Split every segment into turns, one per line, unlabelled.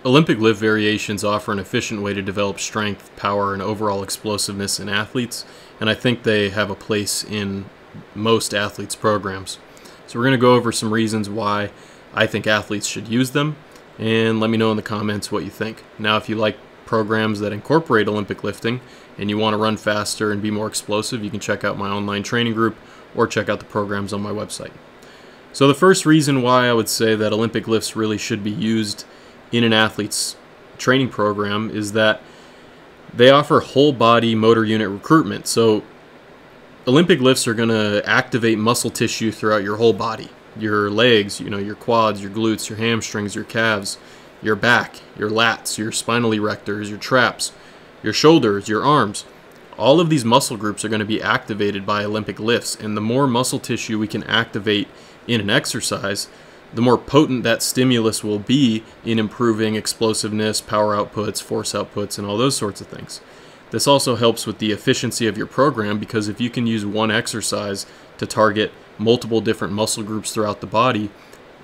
Olympic lift variations offer an efficient way to develop strength, power, and overall explosiveness in athletes, and I think they have a place in most athletes' programs. So we're going to go over some reasons why I think athletes should use them, and let me know in the comments what you think. Now, if you like programs that incorporate Olympic lifting and you want to run faster and be more explosive, you can check out my online training group or check out the programs on my website. So the first reason why I would say that Olympic lifts really should be used in an athlete's training program is that they offer whole body motor unit recruitment. So Olympic lifts are going to activate muscle tissue throughout your whole body. Your legs, your quads, your glutes, your hamstrings, your calves, your back, your lats, your spinal erectors, your traps, your shoulders, your arms. All of these muscle groups are going to be activated by Olympic lifts, and the more muscle tissue we can activate in an exercise, the more potent that stimulus will be in improving explosiveness, power outputs, force outputs, and all those sorts of things. This also helps with the efficiency of your program, because if you can use one exercise to target multiple different muscle groups throughout the body,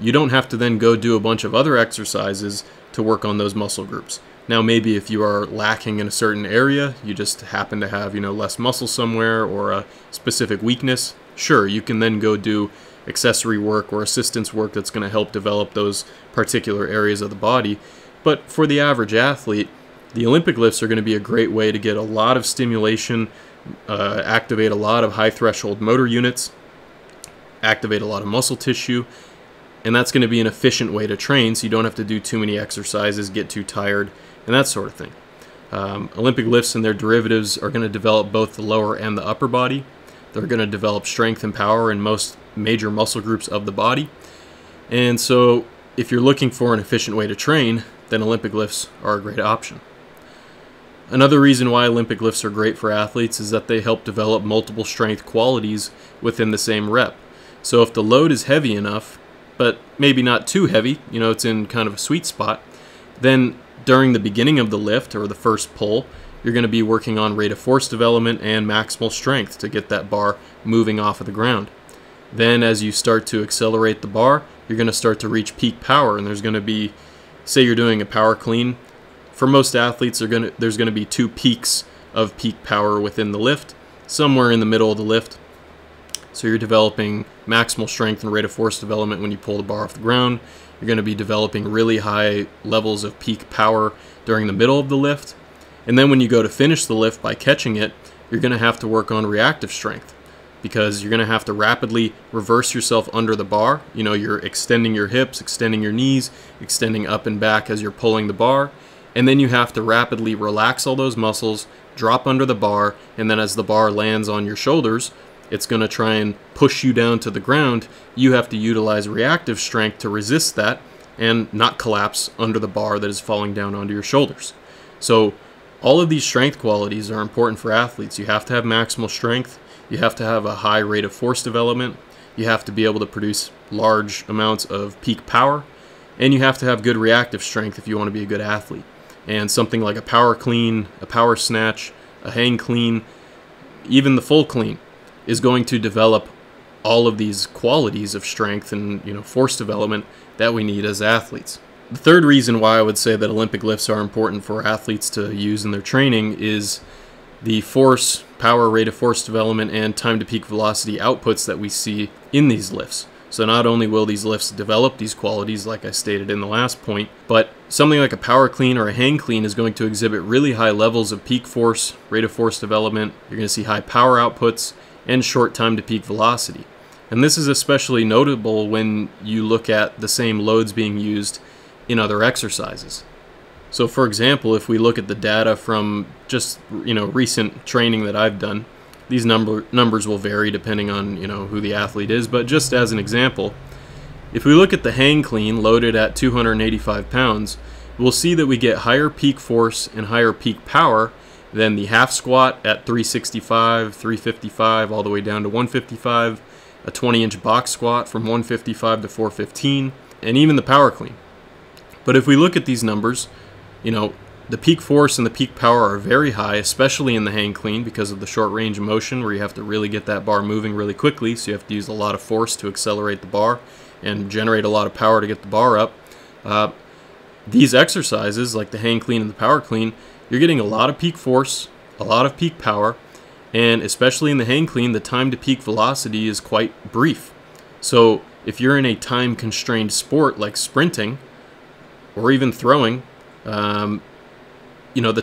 you don't have to then go do a bunch of other exercises to work on those muscle groups. Now, maybe if you are lacking in a certain area, you just happen to have, less muscle somewhere or a specific weakness, sure, you can then go do accessory work or assistance work that's going to help develop those particular areas of the body. But for the average athlete, the Olympic lifts are going to be a great way to get a lot of stimulation, activate a lot of high threshold motor units, activate a lot of muscle tissue, and that's going to be an efficient way to train, so you don't have to do too many exercises, get too tired, and that sort of thing. Olympic lifts and their derivatives are going to develop both the lower and the upper body. They're going to develop strength and power in most major muscle groups of the body. And so if you're looking for an efficient way to train, then Olympic lifts are a great option. Another reason why Olympic lifts are great for athletes is that they help develop multiple strength qualities within the same rep. So if the load is heavy enough, but maybe not too heavy, it's in kind of a sweet spot, then during the beginning of the lift or the first pull, you're going to be working on rate of force development and maximal strength to get that bar moving off of the ground. Then as you start to accelerate the bar, you're going to start to reach peak power, and there's going to be, say you're doing a power clean, for most athletes there's going to be 2 peaks of peak power within the lift, somewhere in the middle of the lift. So you're developing maximal strength and rate of force development when you pull the bar off the ground. You're going to be developing really high levels of peak power during the middle of the lift. And then when you go to finish the lift by catching it, you're going to have to work on reactive strength, because you're going to have to rapidly reverse yourself under the bar. You're extending your hips, extending your knees, extending up and back as you're pulling the bar. And then you have to rapidly relax all those muscles, drop under the bar, and then as the bar lands on your shoulders, it's going to try and push you down to the ground. You have to utilize reactive strength to resist that and not collapse under the bar that is falling down onto your shoulders. So all of these strength qualities are important for athletes. You have to have maximal strength. You have to have a high rate of force development. You have to be able to produce large amounts of peak power. And you have to have good reactive strength if you want to be a good athlete. And something like a power clean, a power snatch, a hang clean, even the full clean is going to develop all of these qualities of strength and force development that we need as athletes. The third reason why I would say that Olympic lifts are important for athletes to use in their training is the force, power, rate of force development, and time to peak velocity outputs that we see in these lifts. So not only will these lifts develop these qualities, like I stated in the last point, but something like a power clean or a hang clean is going to exhibit really high levels of peak force, rate of force development. You're going to see high power outputs and short time to peak velocity. And this is especially notable when you look at the same loads being used in other exercises. So for example, if we look at the data from just recent training that I've done, these numbers will vary depending on who the athlete is, but just as an example, if we look at the hang clean loaded at 285 pounds, we'll see that we get higher peak force and higher peak power than the half squat at 365, 355, all the way down to 155, a 20-inch box squat from 155 to 415, and even the power clean. But if we look at these numbers, the peak force and the peak power are very high, especially in the hang clean because of the short range of motion where you have to really get that bar moving really quickly, so you have to use a lot of force to accelerate the bar and generate a lot of power to get the bar up. these exercises, like the hang clean and the power clean, you're getting a lot of peak force, a lot of peak power, and especially in the hang clean, the time to peak velocity is quite brief. So if you're in a time-constrained sport like sprinting or even throwing, the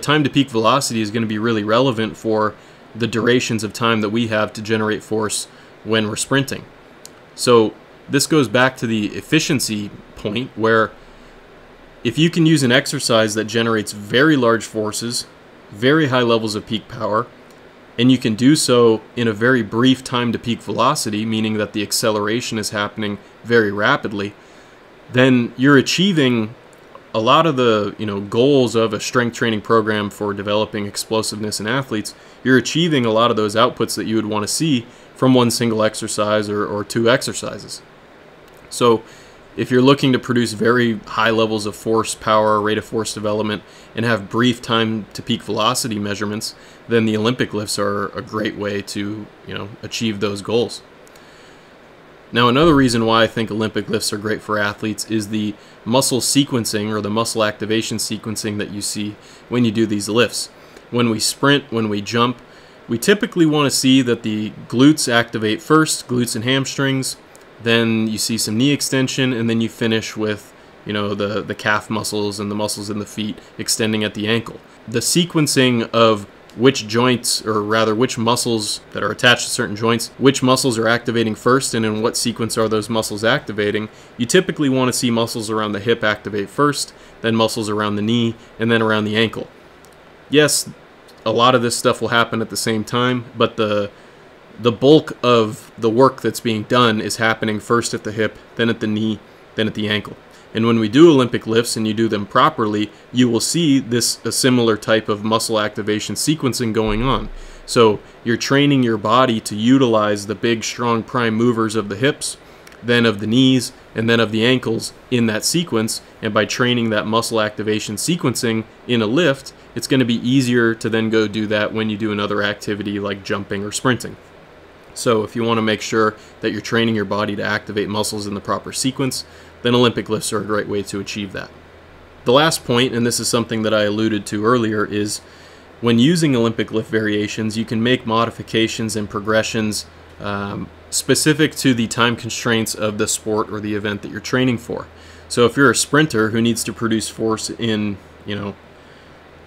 time to peak velocity is going to be really relevant for the durations of time that we have to generate force when we're sprinting. So this goes back to the efficiency point, where if you can use an exercise that generates very large forces, very high levels of peak power, and you can do so in a very brief time to peak velocity, meaning that the acceleration is happening very rapidly, then you're achieving a lot of the goals of a strength training program for developing explosiveness in athletes. You're achieving a lot of those outputs that you would want to see from one single exercise or two exercises. So if you're looking to produce very high levels of force, power, rate of force development, and have brief time to peak velocity measurements, then the Olympic lifts are a great way to achieve those goals. Now, another reason why I think Olympic lifts are great for athletes is the muscle sequencing, or the muscle activation sequencing, that you see when you do these lifts. When we sprint, when we jump, we typically want to see that the glutes activate first, glutes and hamstrings, then you see some knee extension, and then you finish with the calf muscles and the muscles in the feet extending at the ankle. The sequencing of which joints, or rather which muscles that are attached to certain joints, which muscles are activating first and in what sequence are those muscles activating, you typically want to see muscles around the hip activate first, then muscles around the knee, and then around the ankle. Yes, a lot of this stuff will happen at the same time, but the bulk of the work that's being done is happening first at the hip, then at the knee, then at the ankle. And when we do Olympic lifts and you do them properly, you will see a similar type of muscle activation sequencing going on. So you're training your body to utilize the big, strong prime movers of the hips, then of the knees, and then of the ankles in that sequence. And by training that muscle activation sequencing in a lift, it's going to be easier to then go do that when you do another activity like jumping or sprinting. So if you want to make sure that you're training your body to activate muscles in the proper sequence, then Olympic lifts are a great way to achieve that. The last point, and this is something that I alluded to earlier, is when using Olympic lift variations, you can make modifications and progressions specific to the time constraints of the sport or the event that you're training for. So if you're a sprinter who needs to produce force in,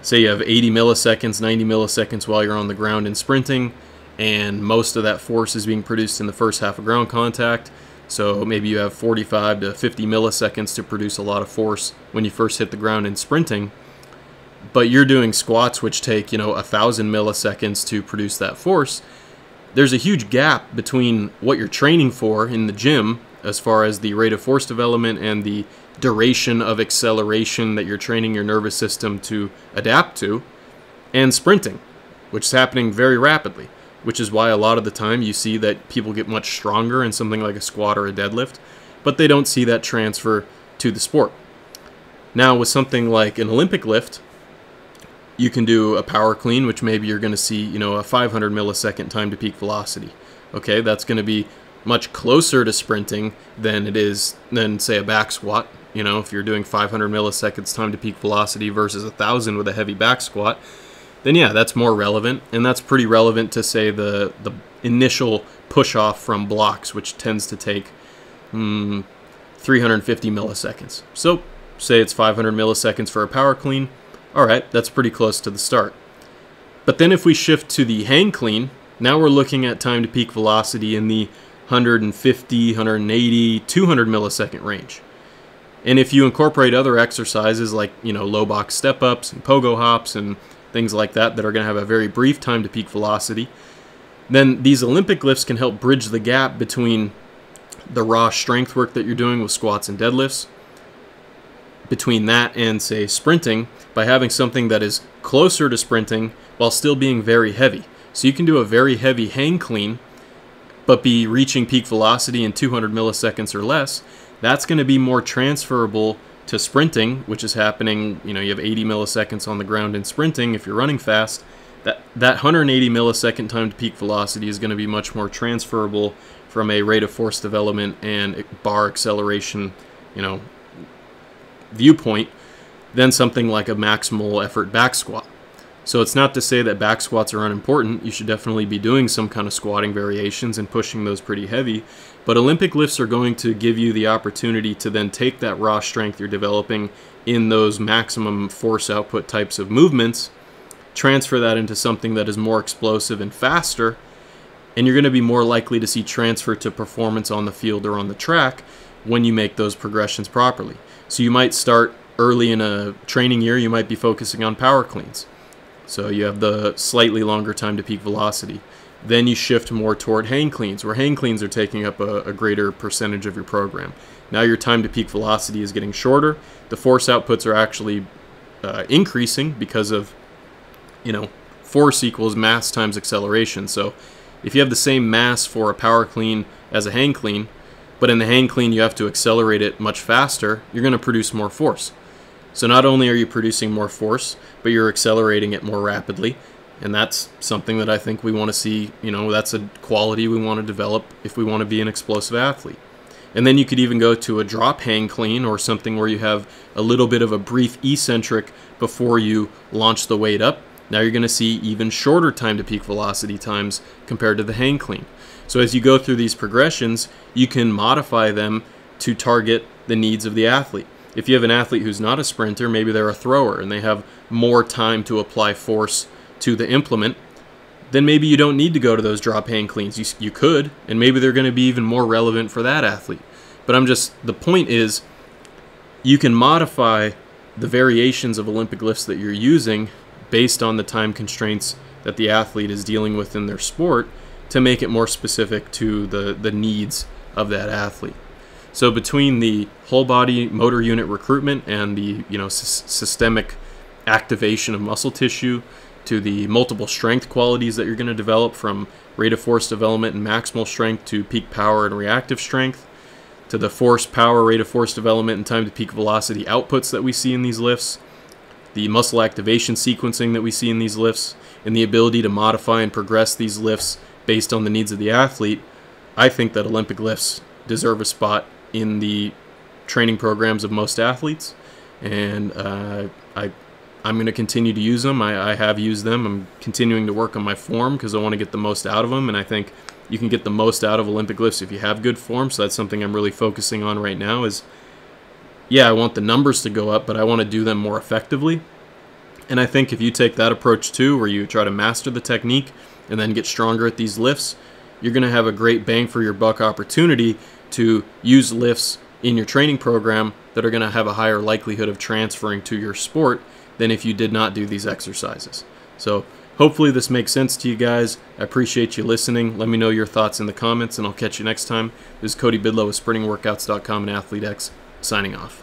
say you have 80 milliseconds, 90 milliseconds while you're on the ground and sprinting, and most of that force is being produced in the first half of ground contact. So maybe you have 45 to 50 milliseconds to produce a lot of force when you first hit the ground in sprinting, but you're doing squats which take 1,000 milliseconds to produce that force. There's a huge gap between what you're training for in the gym as far as the rate of force development and the duration of acceleration that you're training your nervous system to adapt to, and sprinting, which is happening very rapidly, which is why a lot of the time you see that people get much stronger in something like a squat or a deadlift, but they don't see that transfer to the sport. Now with something like an Olympic lift, you can do a power clean, which maybe you're going to see, a 500 millisecond time to peak velocity. Okay, that's going to be much closer to sprinting than it is than, say, a back squat. If you're doing 500 milliseconds time to peak velocity versus 1,000 with a heavy back squat, then yeah, that's more relevant, and that's pretty relevant to, say, the initial push-off from blocks, which tends to take 350 milliseconds. So say it's 500 milliseconds for a power clean. All right, that's pretty close to the start. But then if we shift to the hang clean, now we're looking at time to peak velocity in the 150, 180, 200 millisecond range. And if you incorporate other exercises like, low box step-ups and pogo hops and things like that are going to have a very brief time to peak velocity, then these Olympic lifts can help bridge the gap between the raw strength work that you're doing with squats and deadlifts, between that and, say, sprinting, by having something that is closer to sprinting while still being very heavy. So you can do a very heavy hang clean, but be reaching peak velocity in 200 milliseconds or less. That's going to be more transferable to sprinting, which is happening, you have 80 milliseconds on the ground in sprinting if you're running fast. That 180 millisecond time to peak velocity is going to be much more transferable from a rate of force development and bar acceleration, viewpoint than something like a maximal effort back squat. So it's not to say that back squats are unimportant. You should definitely be doing some kind of squatting variations and pushing those pretty heavy. But Olympic lifts are going to give you the opportunity to then take that raw strength you're developing in those maximum force output types of movements, transfer that into something that is more explosive and faster, and you're going to be more likely to see transfer to performance on the field or on the track when you make those progressions properly. So you might start early in a training year, you might be focusing on power cleans. So you have the slightly longer time to peak velocity. Then you shift more toward hang cleans, where hang cleans are taking up a greater percentage of your program. Now your time to peak velocity is getting shorter. The force outputs are actually increasing because of, force equals mass times acceleration. So if you have the same mass for a power clean as a hang clean, but in the hang clean you have to accelerate it much faster, you're going to produce more force. So not only are you producing more force, but you're accelerating it more rapidly. And that's something that I think we want to see, that's a quality we want to develop if we want to be an explosive athlete. And then you could even go to a drop hang clean or something where you have a little bit of a brief eccentric before you launch the weight up. Now you're going to see even shorter time to peak velocity times compared to the hang clean. So as you go through these progressions, you can modify them to target the needs of the athlete. If you have an athlete who's not a sprinter, maybe they're a thrower and they have more time to apply force to the implement, then maybe you don't need to go to those drop hang cleans. You could, and maybe they're going to be even more relevant for that athlete. But the point is, you can modify the variations of Olympic lifts that you're using based on the time constraints that the athlete is dealing with in their sport to make it more specific to the needs of that athlete. So between the whole body motor unit recruitment and the systemic activation of muscle tissue, to the multiple strength qualities that you're going to develop, from rate of force development and maximal strength to peak power and reactive strength, to the force, power, rate of force development and time to peak velocity outputs that we see in these lifts, the muscle activation sequencing that we see in these lifts, and the ability to modify and progress these lifts based on the needs of the athlete, I think that Olympic lifts deserve a spot in the training programs of most athletes, and I'm going to continue to use them. I have used them. I'm continuing to work on my form because I want to get the most out of them, and I think you can get the most out of Olympic lifts if you have good form. So that's something I'm really focusing on right now is, I want the numbers to go up, but I want to do them more effectively. And I think if you take that approach too, where you try to master the technique and then get stronger at these lifts, you're going to have a great bang for your buck opportunity to use lifts in your training program that are going to have a higher likelihood of transferring to your sport than if you did not do these exercises. So hopefully this makes sense to you guys. I appreciate you listening. Let me know your thoughts in the comments, and I'll catch you next time. This is Cody Bidlow with SprintingWorkouts.com and ATHLETE.X signing off.